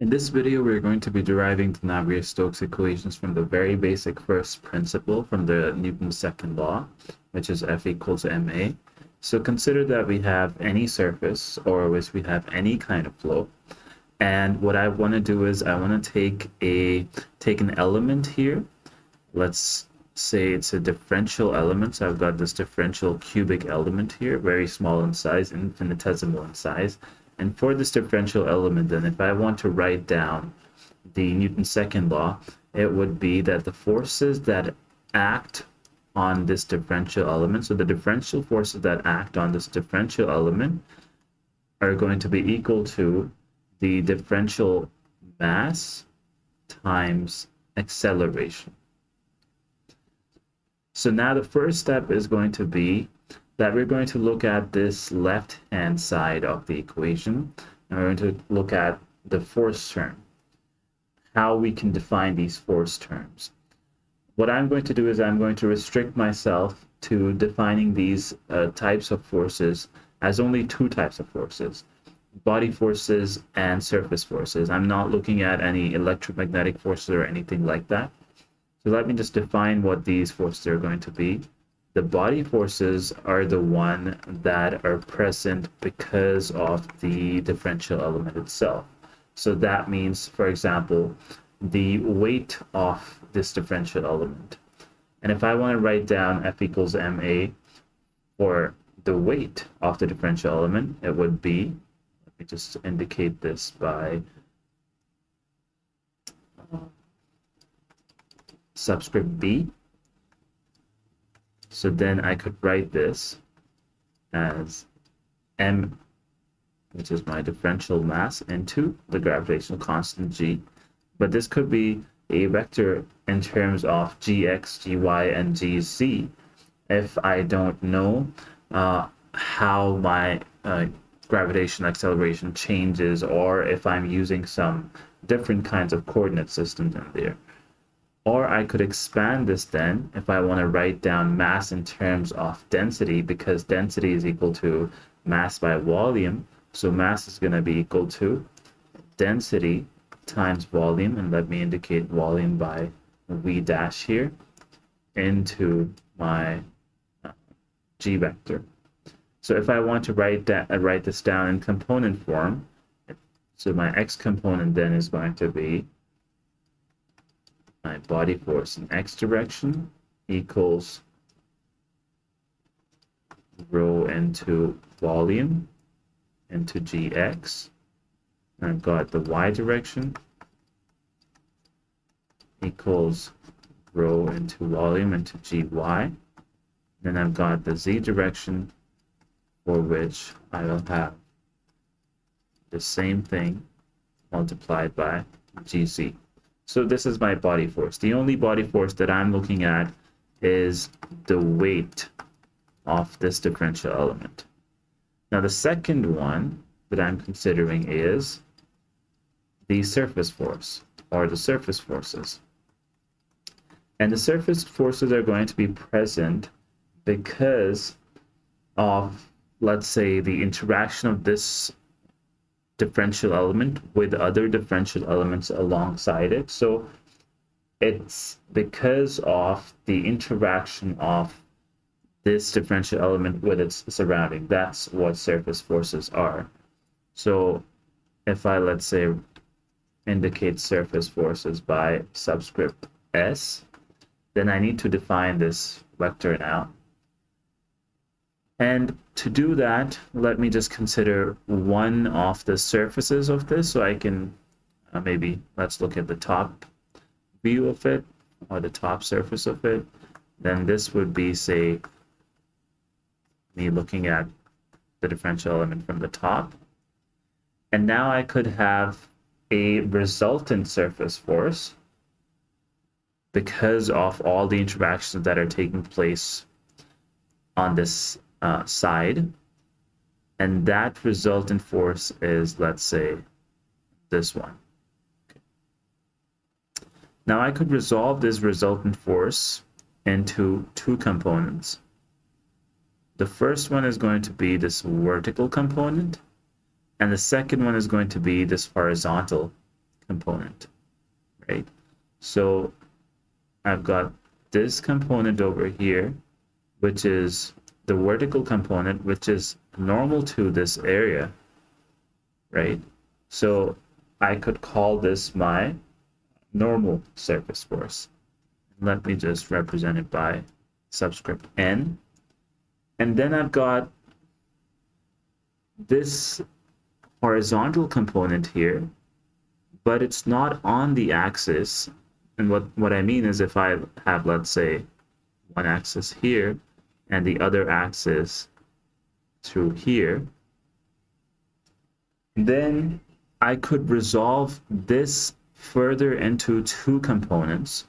In this video, we're going to be deriving the Navier-Stokes equations from the very basic first principle from the Newton's second law, which is F equals ma. So consider that we have any surface or which we have any kind of flow. And what I want to do is I want to take an element here. Let's say it's a differential element. So I've got this differential cubic element here, very small in size, infinitesimal in size. And for this differential element, then if I want to write down the Newton's second law, it would be that the forces that act on this differential element, so the differential forces that act on this differential element are going to be equal to the differential mass times acceleration. So now the first step is going to be that we're going to look at this left-hand side of the equation, and we're going to look at the force term, how we can define these force terms. What I'm going to do is I'm going to restrict myself to defining these types of forces as only two types of forces, body forces and surface forces. I'm not looking at any electromagnetic forces or anything like that. So let me just define what these forces are going to be. The body forces are the one that are present because of the differential element itself. So that means, for example, the weight of this differential element. And if I want to write down F equals ma for the weight of the differential element, it would be, let me just indicate this by subscript B. So then I could write this as m, which is my differential mass, into the gravitational constant g. But this could be a vector in terms of gx, gy, and gz if I don't know how my gravitational acceleration changes, or if I'm using some different kinds of coordinate systems in there. Or I could expand this then if I want to write down mass in terms of density, because density is equal to mass by volume. So mass is going to be equal to density times volume, and let me indicate volume by V dash here, into my G vector. So if I want to write this down in component form, so my x component then is going to be my body force in x direction equals rho into volume into gx. And I've got the y direction equals rho into volume into gy. Then I've got the z direction, for which I will have the same thing multiplied by gz. So this is my body force. The only body force that I'm looking at is the weight of this differential element. Now the second one that I'm considering is the surface force, or the surface forces. And the surface forces are going to be present because of, let's say, the interaction of this differential element with other differential elements alongside it. So it's because of the interaction of this differential element with its surrounding. That's what surface forces are. So if I, let's say, indicate surface forces by subscript S, then I need to define this vector now. And to do that, let me just consider one of the surfaces of this. So I can maybe, let's look at the top view of it, or the top surface of it. Then this would be, say, me looking at the differential element from the top. And now I could have a resultant surface force because of all the interactions that are taking place on this side, and that resultant force is, let's say, this one. Okay. Now I could resolve this resultant force into two components. The first one is going to be this vertical component, and the second one is going to be this horizontal component, right? So I've got this component over here, which is the vertical component, which is normal to this area, right? So I could call this my normal surface force. Let me just represent it by subscript n. And then I've got this horizontal component here, but it's not on the axis. And what I mean is if I have, let's say, one axis here and the other axis through here, then I could resolve this further into two components.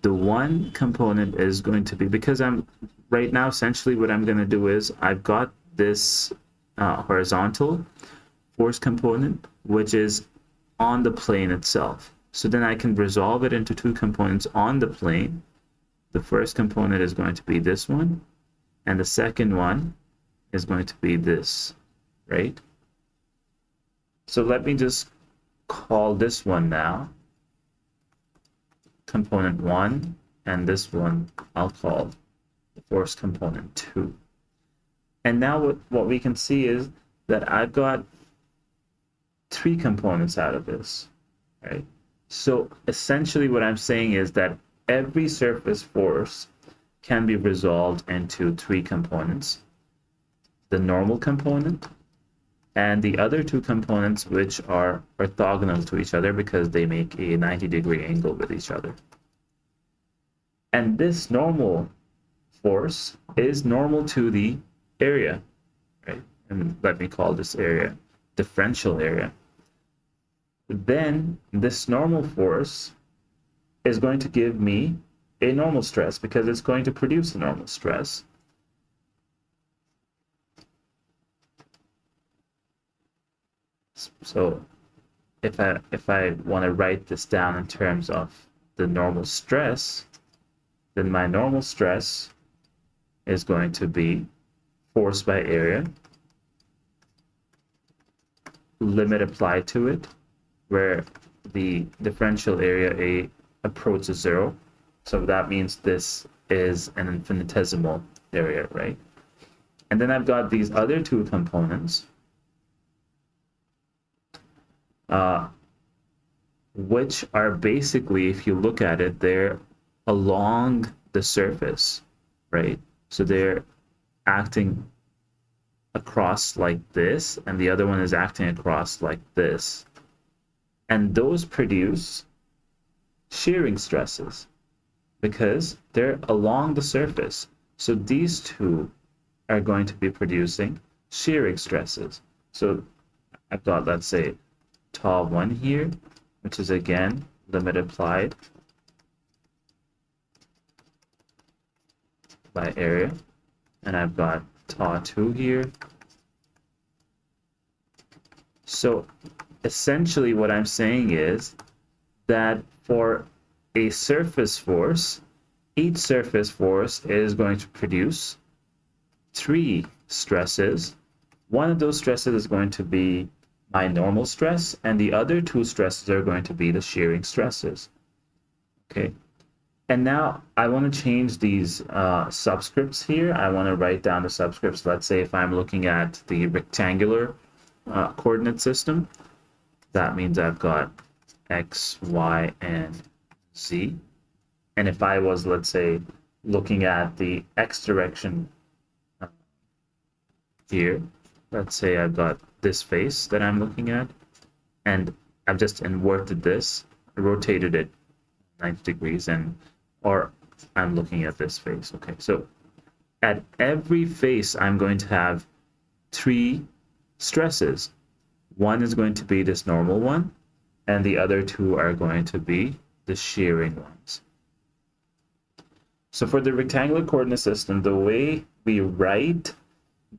The one component is going to be, because I'm right now, essentially what I'm going to do is I've got this horizontal force component, which is on the plane itself. So then I can resolve it into two components on the plane. The first component is going to be this one, and the second one is going to be this, right? So let me just call this one now component 1, and this one I'll call the force component 2. And now what we can see is that I've got three components out of this, right? So essentially what I'm saying is that every surface force can be resolved into three components: the normal component and the other two components, which are orthogonal to each other because they make a 90-degree angle with each other. And this normal force is normal to the area, right? And let me call this area differential area. Then this normal force is going to give me a normal stress because it's going to produce a normal stress. So if I want to write this down in terms of the normal stress, then my normal stress is going to be force by area, limit applied to it, where the differential area A approaches 0. So that means this is an infinitesimal area, right? And then I've got these other two components, which are basically, if you look at it, they're along the surface, right? So they're acting across like this, and the other one is acting across like this. And those produce shearing stresses because they're along the surface. So these two are going to be producing shearing stresses. So I've got, let's say, tau 1 here, which is again limit applied by area, and I've got tau 2 here. So essentially what I'm saying is that for a surface force, each surface force is going to produce three stresses. One of those stresses is going to be my normal stress, and the other two stresses are going to be the shearing stresses. Okay, and now I want to change these subscripts here. I want to write down the subscripts. Let's say if I'm looking at the rectangular coordinate system, that means I've got x, y, and z. And if I was, let's say, looking at the x direction here, let's say I've got this face that I'm looking at, and I've just inverted this, rotated it 90 degrees, or I'm looking at this face. Okay, so at every face, I'm going to have three stresses. One is going to be this normal one, and the other two are going to be the shearing ones. So for the rectangular coordinate system, the way we write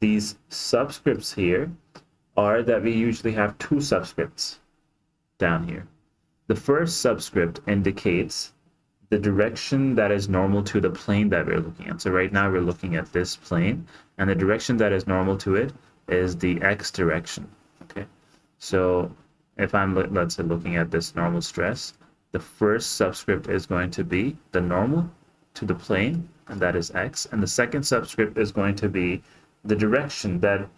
these subscripts here are that we usually have two subscripts down here. The first subscript indicates the direction that is normal to the plane that we're looking at. So right now we're looking at this plane, and the direction that is normal to it is the x direction. Okay, So if I'm, let's say, looking at this normal stress, the first subscript is going to be the normal to the plane, and that is x. And the second subscript is going to be the direction that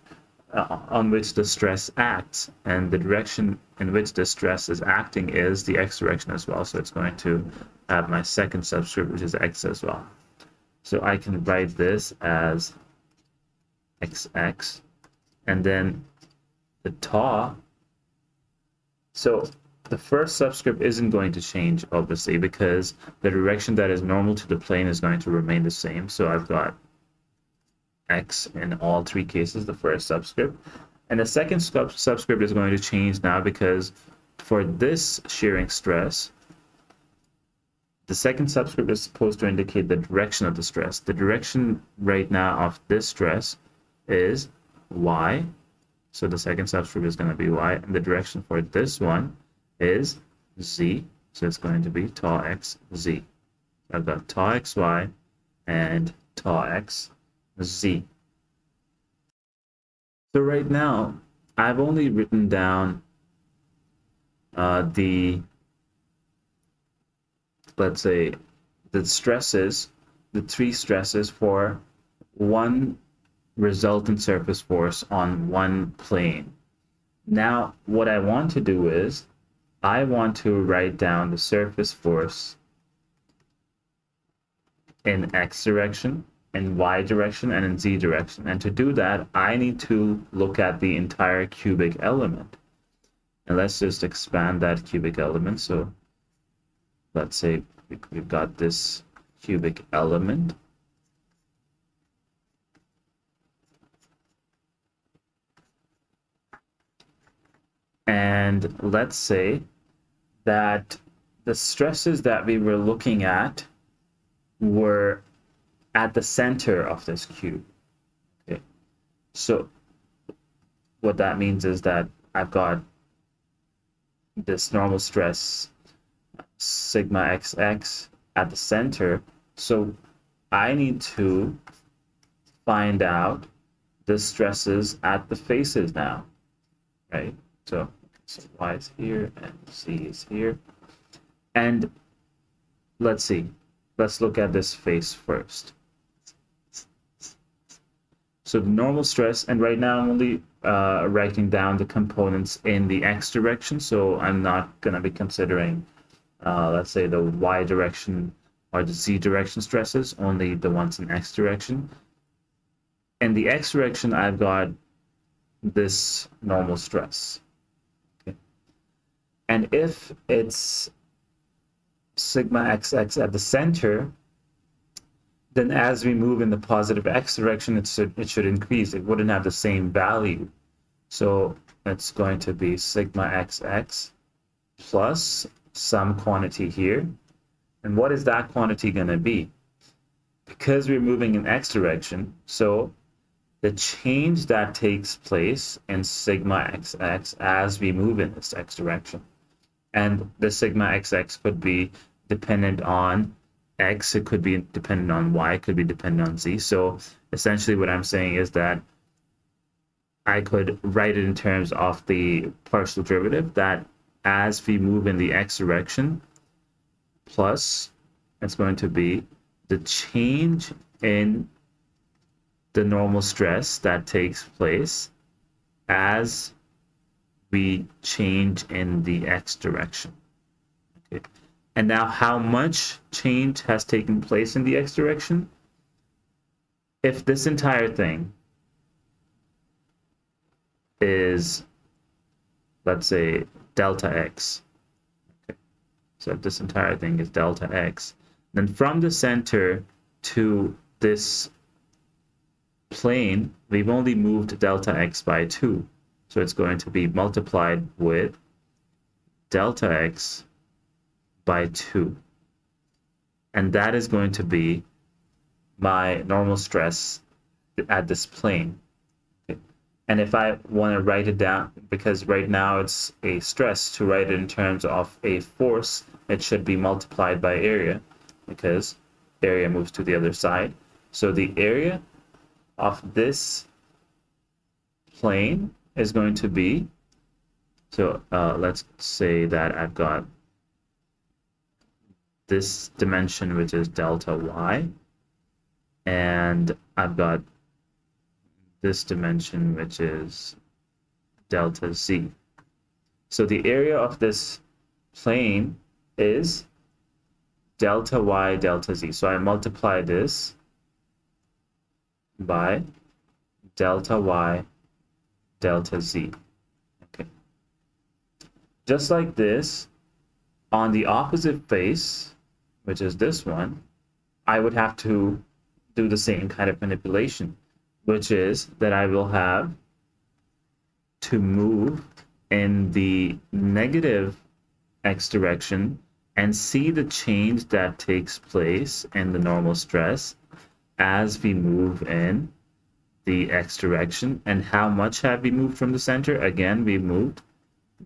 on which the stress acts, and the direction in which the stress is acting is the x direction as well. So it's going to have my second subscript, which is x as well. So I can write this as xx, and then the tau. So the first subscript isn't going to change, obviously, because the direction that is normal to the plane is going to remain the same. So I've got x in all three cases, the first subscript. And the second subscript is going to change now, because for this shearing stress, the second subscript is supposed to indicate the direction of the stress. The direction right now of this stress is y. So the second subscript is going to be y. And the direction for this one is z. So it's going to be tau x z. I've got tau xy and tau x z. So right now, I've only written down let's say, the stresses, the three stresses for one resultant surface force on one plane. Now, what I want to do is, I want to write down the surface force in x direction, in y direction, and in z direction. And to do that, I need to look at the entire cubic element. And let's just expand that cubic element. So let's say we've got this cubic element. And let's say that the stresses that we were looking at were at the center of this cube. Okay. So what that means is that I've got this normal stress sigma xx at the center. So I need to find out the stresses at the faces now, right? So y is here and z is here. And let's see. Let's look at this face first. So the normal stress, and right now I'm only writing down the components in the x direction, so I'm not going to be considering, let's say, the y direction or the z direction stresses, only the ones in x direction. In the x direction, I've got this normal stress. Okay. And if it's sigma xx at the center, then as we move in the positive x direction, it should increase. It wouldn't have the same value. So it's going to be sigma xx plus some quantity here. And what is that quantity going to be? Because we're moving in x direction, so the change that takes place in sigma xx as we move in this x direction. And the sigma xx could be dependent on x, it could be dependent on y, it could be dependent on z. So essentially what I'm saying is that I could write it in terms of the partial derivative, that as we move in the x direction, plus it's going to be the change in the normal stress that takes place as we change in the x direction. Okay. And now how much change has taken place in the x direction? If this entire thing is, let's say, delta x. Okay. So if this entire thing is delta x, then from the center to this plane, we've only moved delta x by 2. So it's going to be multiplied with delta x by 2. And that is going to be my normal stress at this plane. Okay. And if I want to write it down, because right now it's a stress, to write it in terms of a force, it should be multiplied by area, because area moves to the other side. So the area of this plane is going to be So let's say that I've got this dimension, which is delta y, and I've got this dimension, which is delta z. So the area of this plane is delta y, delta z. So I multiply this by delta y, delta z. Okay. Just like this, on the opposite face, which is this one, I would have to do the same kind of manipulation, which is that I will have to move in the negative x direction and see the change that takes place in the normal stress as we move in the x direction. And how much have we moved from the center? Again, we moved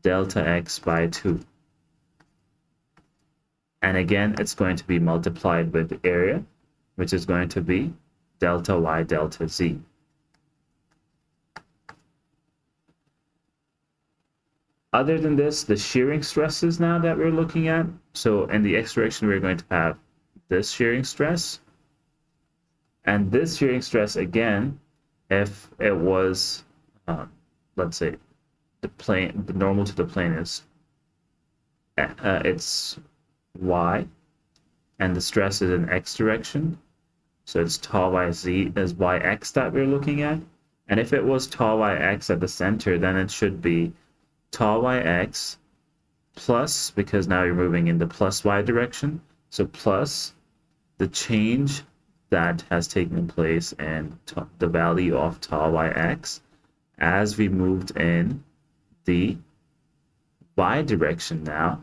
delta x by 2. And again, it's going to be multiplied with the area, which is going to be delta y, delta z. Other than this, the shearing stresses now that we're looking at. So in the x direction, we're going to have this shearing stress. And this shearing stress, again, if it was, let's say, the normal to the plane is it's y, and the stress is in x direction. So it's tau yz is yx that we're looking at. And if it was tau yx at the center, then it should be tau yx plus, because now you're moving in the plus y direction, so plus the change that has taken place in the value of tau yx as we moved in the y direction now,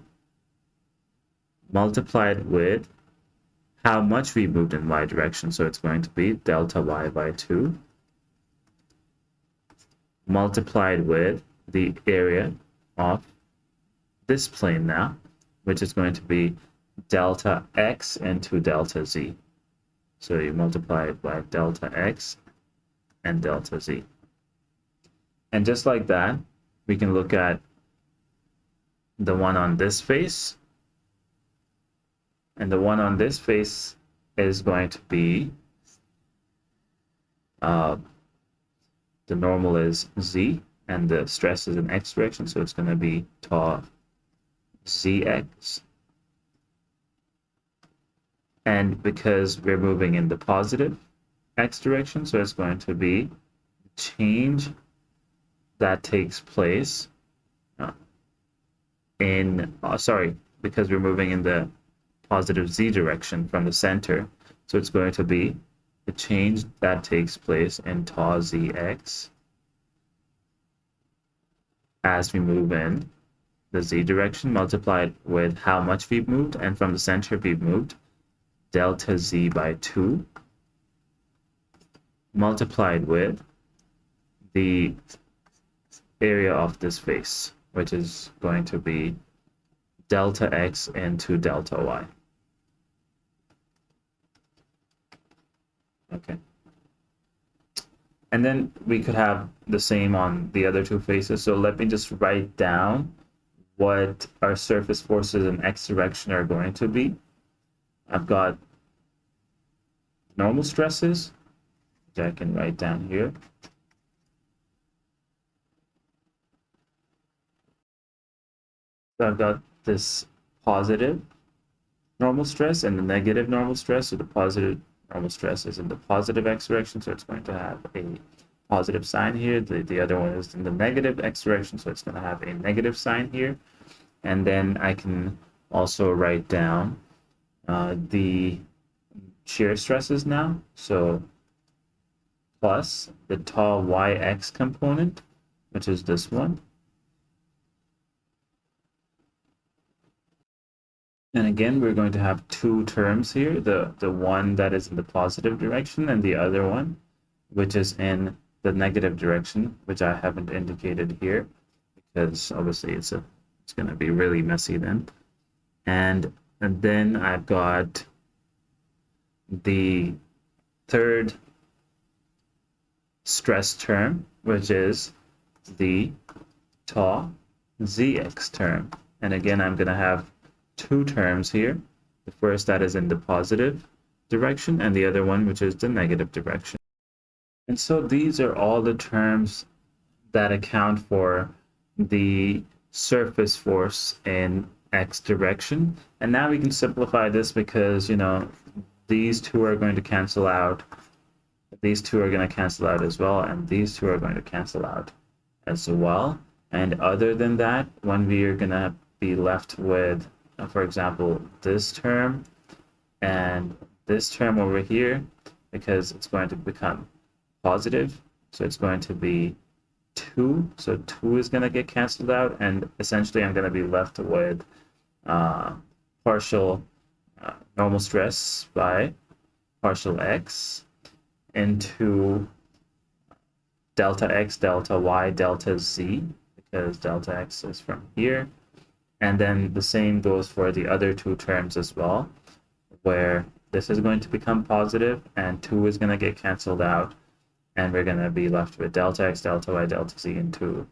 multiplied with how much we moved in y direction. So it's going to be delta y by 2 multiplied with the area of this plane now, which is going to be delta x into delta z. So you multiply it by delta x and delta z. And just like that, we can look at the one on this face. And the one on this face is going to be, the normal is z, and the stress is in x direction, so it's going to be tau zx. And because we're moving in the positive x direction, so it's going to be change that takes place because we're moving in the positive z direction from the center, so it's going to be the change that takes place in tau zx as we move in the z direction, multiplied with how much we've moved, and from the center we've moved delta z by 2 multiplied with the area of this face, which is going to be delta x into delta y. Okay. And then we could have the same on the other two faces. So let me just write down what our surface forces in x direction are going to be. I've got normal stresses, which I can write down here. So I've got this positive normal stress and the negative normal stress. So the positive normal stress is in the positive x direction, so it's going to have a positive sign here. The other one is in the negative x direction, so it's going to have a negative sign here. And then I can also write down the shear stresses now. So plus the tau yx component, which is this one. And again, we're going to have two terms here, the one that is in the positive direction and the other one, which is in the negative direction, which I haven't indicated here because obviously it's going to be really messy then. And then I've got the third stress term, which is the tau zx term. And again, I'm going to have two terms here. The first that is in the positive direction, and the other one which is the negative direction. And so these are all the terms that account for the surface force in x direction. And now we can simplify this because, you know, these two are going to cancel out. These two are going to cancel out as well, and these two are going to cancel out as well. And other than that, when we are going to be left with, for example, this term and this term over here, because it's going to become positive, so it's going to be 2. So 2 is going to get canceled out, and essentially I'm going to be left with partial normal stress by partial x into delta x, delta y, delta z, because delta x is from here. And then the same goes for the other two terms as well, where this is going to become positive and 2 is going to get canceled out, and we're going to be left with delta x, delta y, delta z into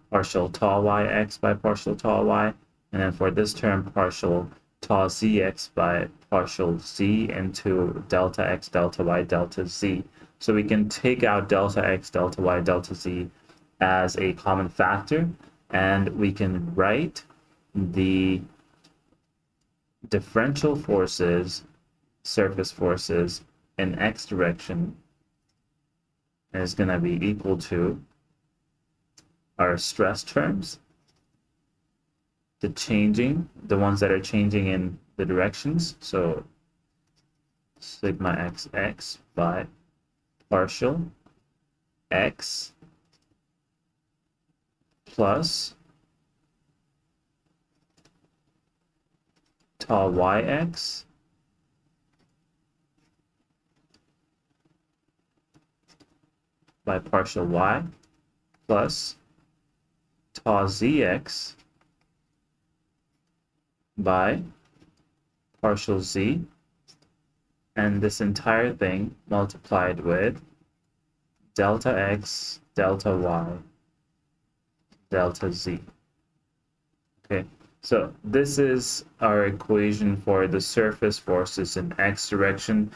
partial tau yx by partial tau y, and then for this term, partial tau zx by partial z into delta x, delta y, delta z. So we can take out delta x, delta y, delta z as a common factor, and we can write the differential forces, surface forces in x direction is going to be equal to our stress terms, the ones that are changing in the directions. So sigma xx by partial x plus tau yx by partial y plus tau zx by partial z, and this entire thing multiplied with delta x, delta y, delta z. Okay, so this is our equation for the surface forces in x direction.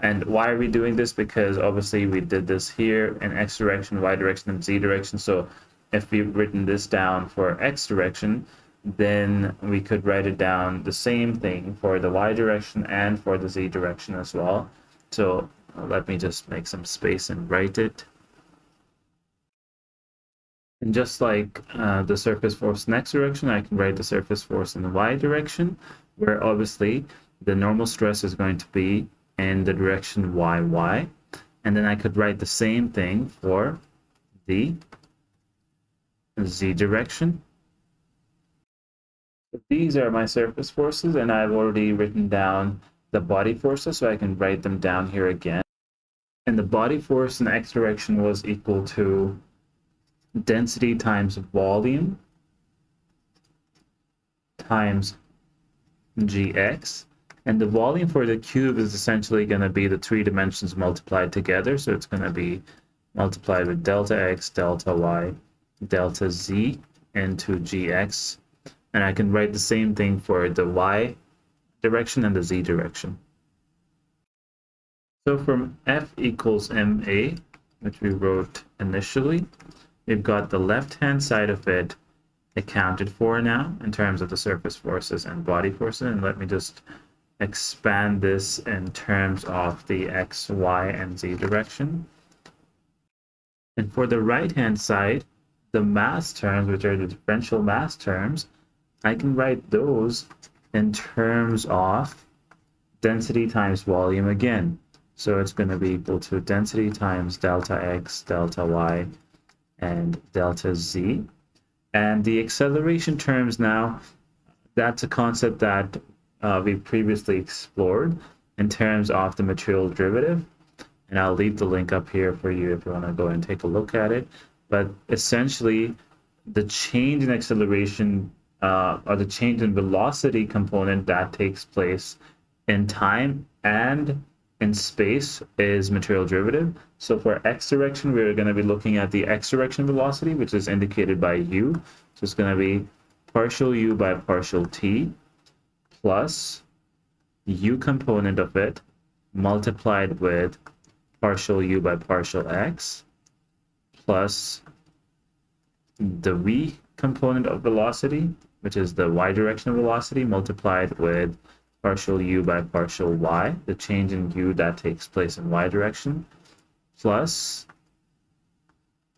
And why are we doing this? Because obviously we did this here in x direction, y direction, and z direction. So if we've written this down for x direction, then we could write it down the same thing for the y direction and for the z direction as well. So let me just make some space and write it. And just like the surface force in x direction, I can write the surface force in the y direction, where obviously the normal stress is going to be in the direction y. And then I could write the same thing for the z direction. These are my surface forces, and I've already written down the body forces, so I can write them down here again. And the body force in x direction was equal to density times volume times gx. And the volume for the cube is essentially going to be the 3 dimensions multiplied together. So it's going to be multiplied with delta x, delta y, delta z into gx. And I can write the same thing for the y direction and the z direction. So from F equals ma, which we wrote initially, we've got the left-hand side of it accounted for now in terms of the surface forces and body forces. And let me just expand this in terms of the x, y, and z direction. And for the right-hand side, the mass terms, which are the differential mass terms, I can write those in terms of density times volume again. So it's going to be equal to density times delta x, delta y, and delta z. And the acceleration terms now, that's a concept that we previously explored in terms of the material derivative. And I'll leave the link up here for you if you want to go and take a look at it. But essentially, the change in acceleration or the change in velocity component that takes place in time and in space is material derivative. So for x direction, we're going to be looking at the x direction velocity, which is indicated by u. So it's going to be partial u by partial t plus u component of it multiplied with partial u by partial x plus the v component of velocity, which is the y direction velocity, multiplied with partial u by partial y, the change in u that takes place in y direction, plus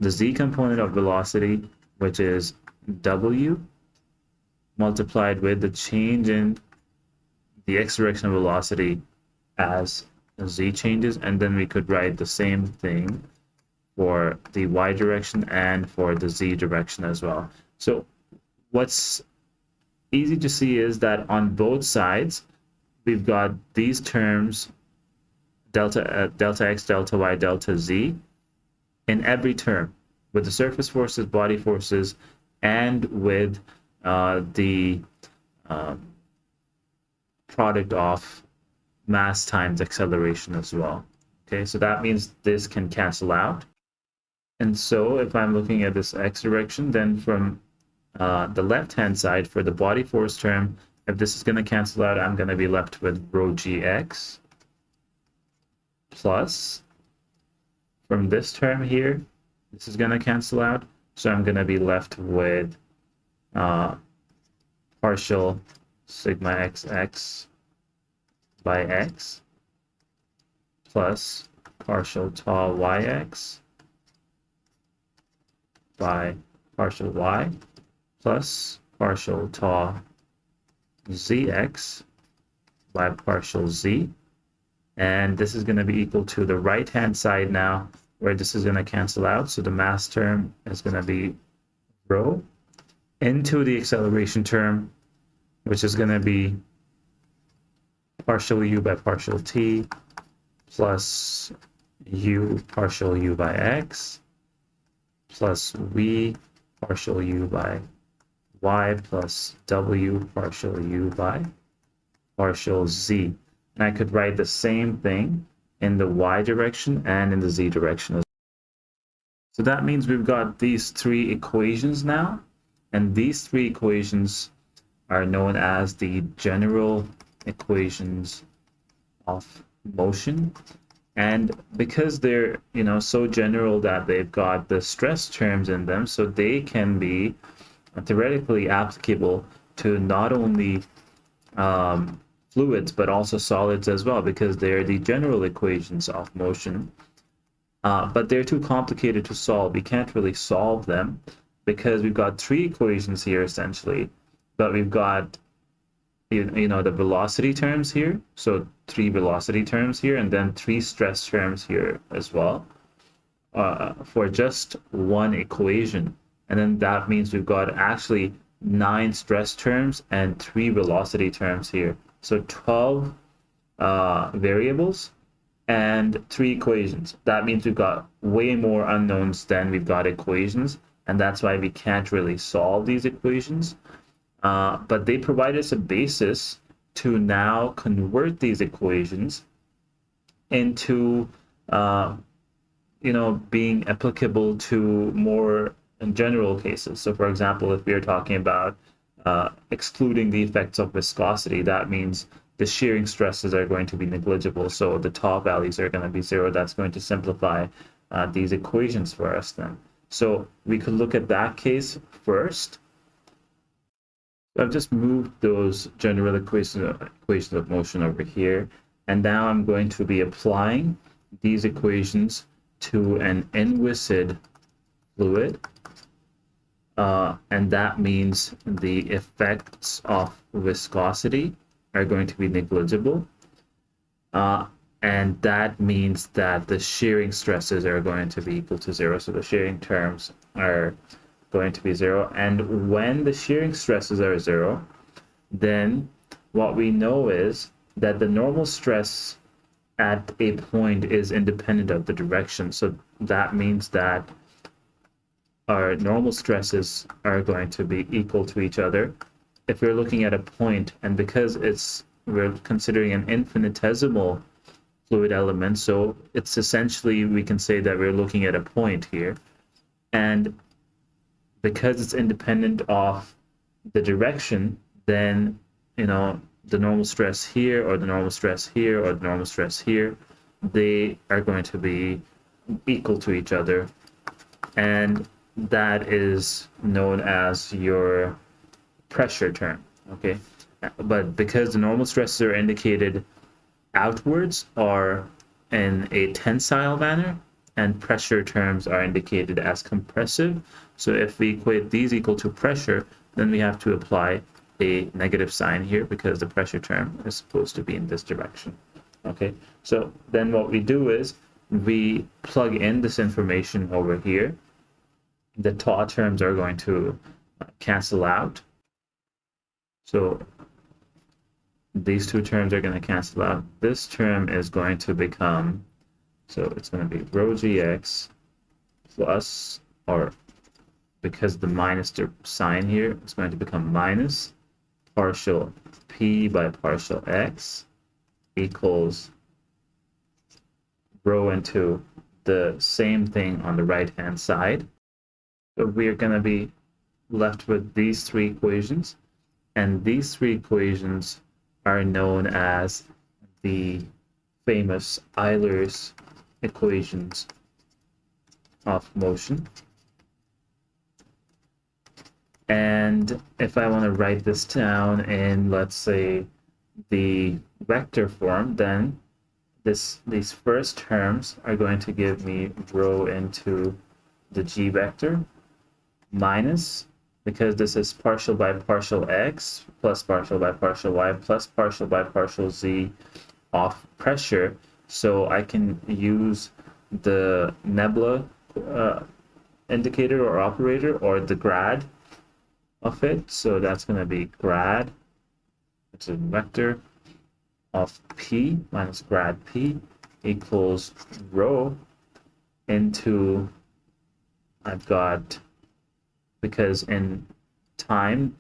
the z component of velocity, which is w, multiplied with the change in the x direction velocity as z changes, and then we could write the same thing for the y direction and for the z direction as well. So what's easy to see is that on both sides, we've got these terms, delta x, delta y, delta z, in every term, with the surface forces, body forces, and with the product of mass times acceleration as well. Okay, so that means this can cancel out. And so if I'm looking at this x direction, then from the left-hand side for the body force term, if this is going to cancel out, I'm going to be left with rho gx plus, from this term here, this is going to cancel out. So I'm going to be left with partial sigma xx by x plus partial tau yx by partial y plus partial tau zx by partial z. And this is going to be equal to the right-hand side now, where this is going to cancel out. So the mass term is going to be rho into the acceleration term, which is going to be partial u by partial t plus u partial u by x plus v partial u by y plus w partial u by partial z. And I could write the same thing in the y direction and in the z direction as well. So that means we've got these three equations now, and these three equations are known as the general equations of motion. And because they're, so general that they've got the stress terms in them, so they can be theoretically applicable to not only fluids, but also solids as well, because they're the general equations of motion. But they're too complicated to solve. We can't really solve them because we've got three equations here essentially, but we've got the velocity terms here, so three velocity terms here, and then three stress terms here as well for just one equation. And then that means we've got actually 9 stress terms and 3 velocity terms here. So 12 variables and 3 equations. That means we've got way more unknowns than we've got equations, and that's why we can't really solve these equations. But they provide us a basis to now convert these equations into, being applicable to more general cases. So, for example, if we're talking about excluding the effects of viscosity, that means the shearing stresses are going to be negligible. So the tau values are going to be 0. That's going to simplify these equations for us then. So we could look at that case first. I've just moved those general equations of motion over here, and now I'm going to be applying these equations to an inviscid fluid, and that means the effects of viscosity are going to be negligible, and that means that the shearing stresses are going to be equal to 0. So the shearing terms are going to be 0, and when the shearing stresses are 0, then what we know is that the normal stress at a point is independent of the direction. So that means that our normal stresses are going to be equal to each other if we're looking at a point, and because we're considering an infinitesimal fluid element. So it's essentially, we can say that we're looking at a point here. And because it's independent of the direction, then, you know, the normal stress here or the normal stress here or the normal stress here, they are going to be equal to each other. And that is known as your pressure term, okay? But because the normal stresses are indicated outwards or in a tensile manner, and pressure terms are indicated as compressive. So if we equate these equal to pressure, then we have to apply a negative sign here because the pressure term is supposed to be in this direction. Okay, so then what we do is we plug in this information over here. The tau terms are going to cancel out. So these two terms are going to cancel out. This term is going to become, so it's going to be rho gx plus, or because the minus sign here, it's going to become minus partial p by partial x equals rho into the same thing on the right-hand side. So we're going to be left with these three equations, and these three equations are known as the famous Euler's equations of motion. And if I want to write this down in, let's say, the vector form, then these first terms are going to give me rho into the g vector minus, because this is partial by partial x plus partial by partial y plus partial by partial z of pressure. So I can use the nebula indicator or operator or the grad of it. So that's going to be grad, it's a vector of p minus grad p equals rho into, I've got, because in time,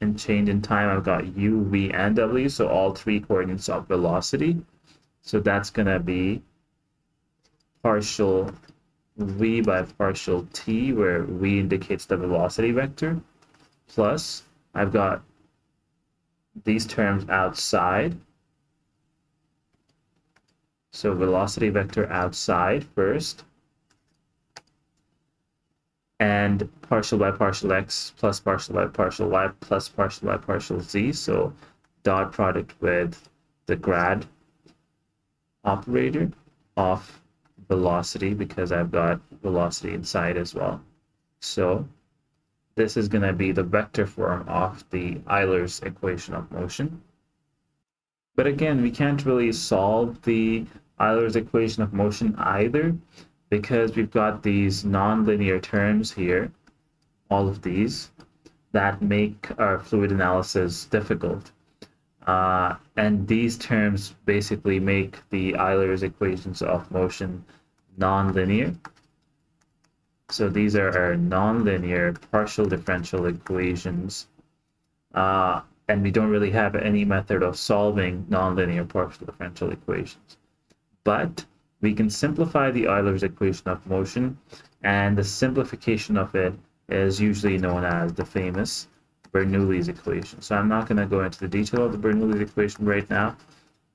in change in time, I've got u, v, and w, so all three coordinates of velocity. So that's going to be partial v by partial t, where v indicates the velocity vector, plus I've got these terms outside. So velocity vector outside first, and partial by partial x plus partial by partial y plus partial by partial z. So dot product with the grad operator of velocity, because I've got velocity inside as well. So this is going to be the vector form of the Euler's equation of motion. But again, we can't really solve the Euler's equation of motion either, because we've got these nonlinear terms here, all of these, that make our fluid analysis difficult. And these terms basically make the Euler's equations of motion nonlinear. So these are our nonlinear partial differential equations. And we don't really have any method of solving nonlinear partial differential equations. But we can simplify the Euler's equation of motion, and the simplification of it is usually known as the famous Bernoulli's equation. So I'm not going to go into the detail of the Bernoulli's equation right now,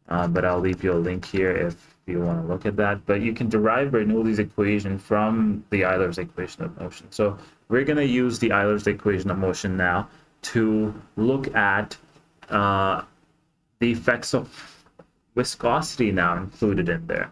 but I'll leave you a link here if you want to look at that. But you can derive Bernoulli's equation from the Euler's equation of motion. So we're going to use the Euler's equation of motion now to look at the effects of viscosity now included in there.